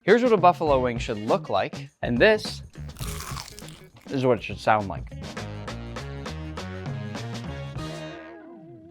Here's what a buffalo wing should look like, and this is what it should sound like.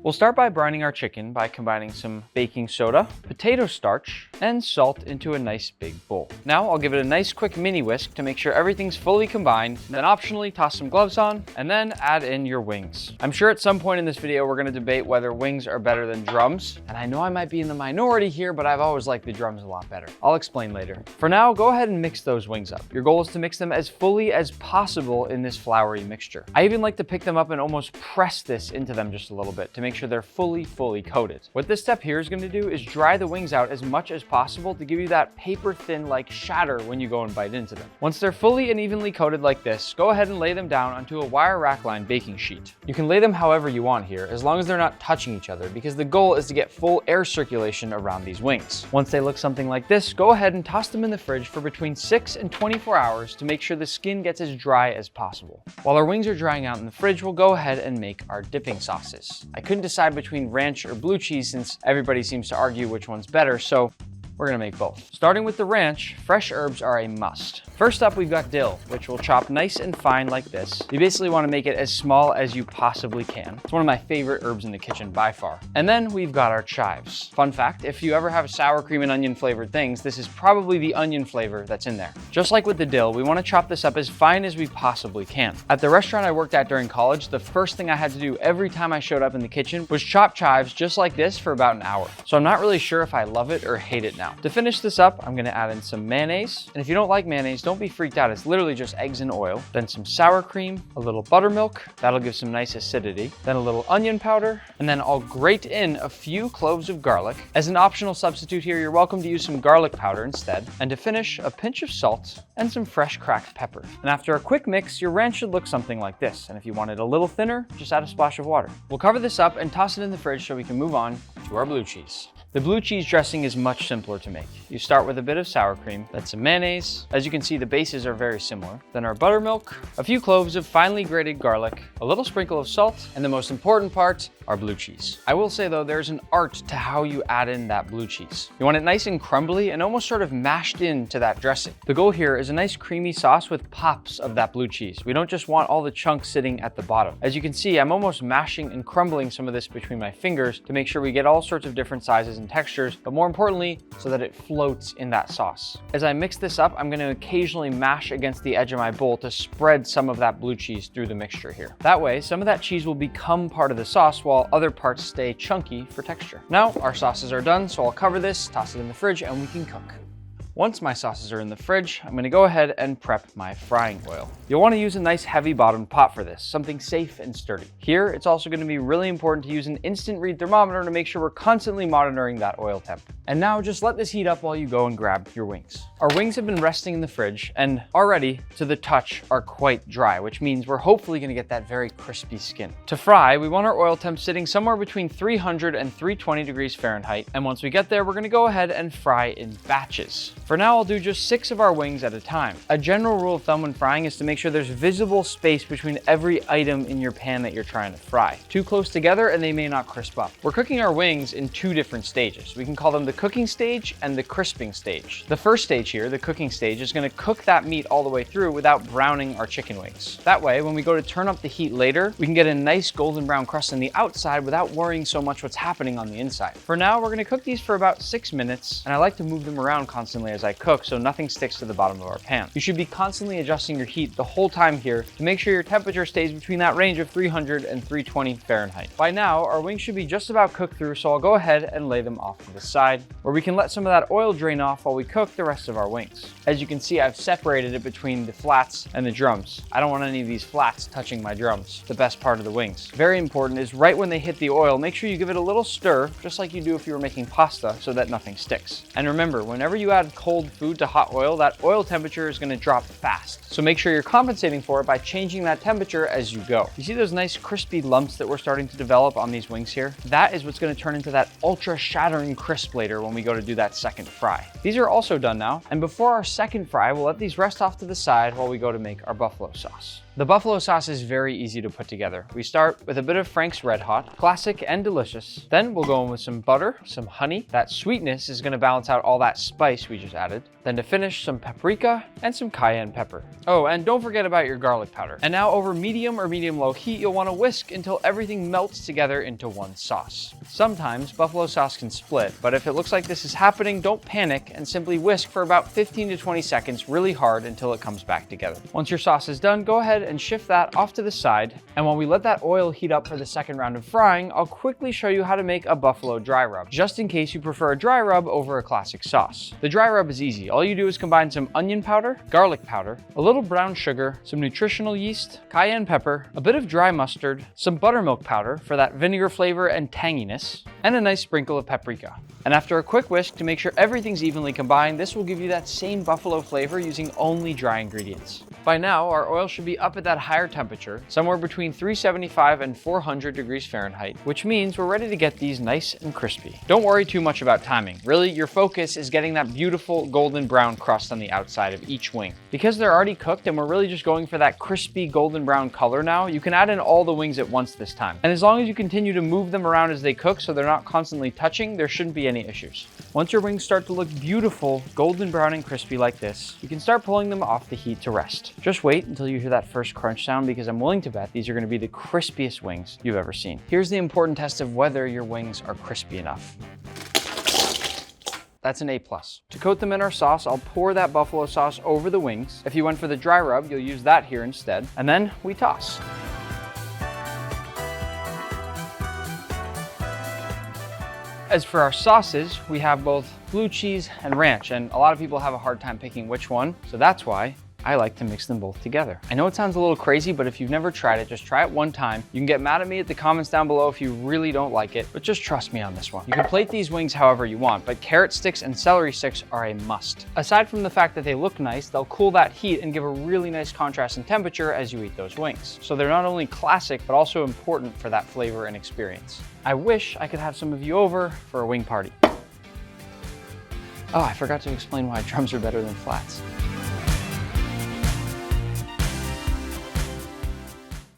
We'll start by brining our chicken by combining some baking soda, potato starch, and salt into a nice big bowl. Now I'll give it a nice quick mini whisk to make sure everything's fully combined, then optionally toss some gloves on, and then add in your wings. I'm sure at some point in this video we're gonna debate whether wings are better than drums, and I know I might be in the minority here, but I've always liked the drums a lot better. I'll explain later. For now, go ahead and mix those wings up. Your goal is to mix them as fully as possible in this floury mixture. I even like to pick them up and almost press this into them just a little bit to make sure they're fully coated. What this step here is going to do is dry the wings out as much as possible to give you that paper thin like shatter when you go and bite into them. Once they're fully and evenly coated like this, go ahead and lay them down onto a wire rack lined baking sheet. You can lay them however you want here, as long as they're not touching each other, because the goal is to get full air circulation around these wings. Once they look something like this, go ahead and toss them in the fridge for between 6 and 24 hours to make sure the skin gets as dry as possible. While our wings are drying out in the fridge, we'll go ahead and make our dipping sauces. I couldn't decide between ranch or blue cheese since everybody seems to argue which one's better, so we're gonna make both. Starting with the ranch, fresh herbs are a must. First up, we've got dill, which we'll chop nice and fine like this. You basically wanna make it as small as you possibly can. It's one of my favorite herbs in the kitchen by far. And then we've got our chives. Fun fact, if you ever have sour cream and onion flavored things, this is probably the onion flavor that's in there. Just like with the dill, we wanna chop this up as fine as we possibly can. At the restaurant I worked at during college, the first thing I had to do every time I showed up in the kitchen was chop chives just like this for about an hour. So I'm not really sure if I love it or hate it now. To finish this up, I'm gonna add in some mayonnaise. And if you don't like mayonnaise, don't be freaked out. It's literally just eggs and oil. Then some sour cream, a little buttermilk. That'll give some nice acidity. Then a little onion powder. And then I'll grate in a few cloves of garlic. As an optional substitute here, you're welcome to use some garlic powder instead. And to finish, a pinch of salt and some fresh cracked pepper. And after a quick mix, your ranch should look something like this. And if you want it a little thinner, just add a splash of water. We'll cover this up and toss it in the fridge so we can move on to our blue cheese. The blue cheese dressing is much simpler to make. You start with a bit of sour cream, then some mayonnaise. As you can see, the bases are very similar. Then our buttermilk, a few cloves of finely grated garlic, a little sprinkle of salt, and the most important part, our blue cheese. I will say though, there's an art to how you add in that blue cheese. You want it nice and crumbly and almost sort of mashed into that dressing. The goal here is a nice creamy sauce with pops of that blue cheese. We don't just want all the chunks sitting at the bottom. As you can see, I'm almost mashing and crumbling some of this between my fingers to make sure we get all sorts of different sizes and textures, but more importantly, so that it floats in that sauce. As I mix this up, I'm going to occasionally mash against the edge of my bowl to spread some of that blue cheese through the mixture here. That way, some of that cheese will become part of the sauce while other parts stay chunky for texture. Now, our sauces are done, so I'll cover this, toss it in the fridge, and we can cook. Once my sauces are in the fridge, I'm gonna go ahead and prep my frying oil. You'll wanna use a nice heavy bottomed pot for this, something safe and sturdy. Here, it's also gonna be really important to use an instant read thermometer to make sure we're constantly monitoring that oil temp. And now just let this heat up while you go and grab your wings. Our wings have been resting in the fridge and already, to the touch, are quite dry, which means we're hopefully gonna get that very crispy skin. To fry, we want our oil temp sitting somewhere between 300 and 320 degrees Fahrenheit. And once we get there, we're gonna go ahead and fry in batches. For now, I'll do just 6 of our wings at a time. A general rule of thumb when frying is to make sure there's visible space between every item in your pan that you're trying to fry. Too close together and they may not crisp up. We're cooking our wings in 2 different stages. We can call them the cooking stage and the crisping stage. The first stage here, the cooking stage, is gonna cook that meat all the way through without browning our chicken wings. That way, when we go to turn up the heat later, we can get a nice golden brown crust on the outside without worrying so much what's happening on the inside. For now, we're gonna cook these for about 6 minutes, and I like to move them around constantly as I cook so nothing sticks to the bottom of our pan. You should be constantly adjusting your heat the whole time here to make sure your temperature stays between that range of 300 and 320 Fahrenheit. By now, our wings should be just about cooked through, so I'll go ahead and lay them off to the side, where we can let some of that oil drain off while we cook the rest of our wings. As you can see, I've separated it between the flats and the drums. I don't want any of these flats touching my drums, the best part of the wings. Very important is right when they hit the oil, make sure you give it a little stir, just like you do if you were making pasta, so that nothing sticks. And remember, whenever you add cold food to hot oil, that oil temperature is going to drop fast. So make sure you're compensating for it by changing that temperature as you go. You see those nice crispy lumps that we're starting to develop on these wings here? That is what's going to turn into that ultra shattering crisp later when we go to do that second fry. These are also done now, and before our second fry, we'll let these rest off to the side while we go to make our buffalo sauce. The buffalo sauce is very easy to put together. We start with a bit of Frank's Red Hot, classic and delicious. Then we'll go in with some butter, some honey. That sweetness is gonna balance out all that spice we just added. Then to finish, some paprika and some cayenne pepper. Oh, and don't forget about your garlic powder. And now over medium or medium-low heat, you'll wanna whisk until everything melts together into one sauce. Sometimes buffalo sauce can split, but if it looks like this is happening, don't panic and simply whisk for about 15 to 20 seconds really hard until it comes back together. Once your sauce is done, go ahead and shift that off to the side. And while we let that oil heat up for the second round of frying, I'll quickly show you how to make a buffalo dry rub, just in case you prefer a dry rub over a classic sauce. The dry rub is easy. All you do is combine some onion powder, garlic powder, a little brown sugar, some nutritional yeast, cayenne pepper, a bit of dry mustard, some buttermilk powder for that vinegar flavor and tanginess, and a nice sprinkle of paprika. And after a quick whisk to make sure everything's evenly combined, this will give you that same buffalo flavor using only dry ingredients. By now, our oil should be up at that higher temperature, somewhere between 375 and 400 degrees Fahrenheit, which means we're ready to get these nice and crispy. Don't worry too much about timing. Really, your focus is getting that beautiful golden brown crust on the outside of each wing. Because they're already cooked and we're really just going for that crispy golden brown color now, you can add in all the wings at once this time. And as long as you continue to move them around as they cook so they're not constantly touching, there shouldn't be any issues. Once your wings start to look beautiful, golden brown and crispy like this, you can start pulling them off the heat to rest. Just wait until you hear that first crunch sound, because I'm willing to bet these are going to be the crispiest wings you've ever seen. Here's the important test of whether your wings are crispy enough. That's an A+. To coat them in our sauce, I'll pour that buffalo sauce over the wings. If you went for the dry rub, you'll use that here instead. And then we toss. As for our sauces, we have both blue cheese and ranch, and a lot of people have a hard time picking which one, so that's why I like to mix them both together. I know it sounds a little crazy, but if you've never tried it, just try it one time. You can get mad at me at the comments down below if you really don't like it, but just trust me on this one. You can plate these wings however you want, but carrot sticks and celery sticks are a must. Aside from the fact that they look nice, they'll cool that heat and give a really nice contrast in temperature as you eat those wings. So they're not only classic, but also important for that flavor and experience. I wish I could have some of you over for a wing party. Oh, I forgot to explain why drums are better than flats.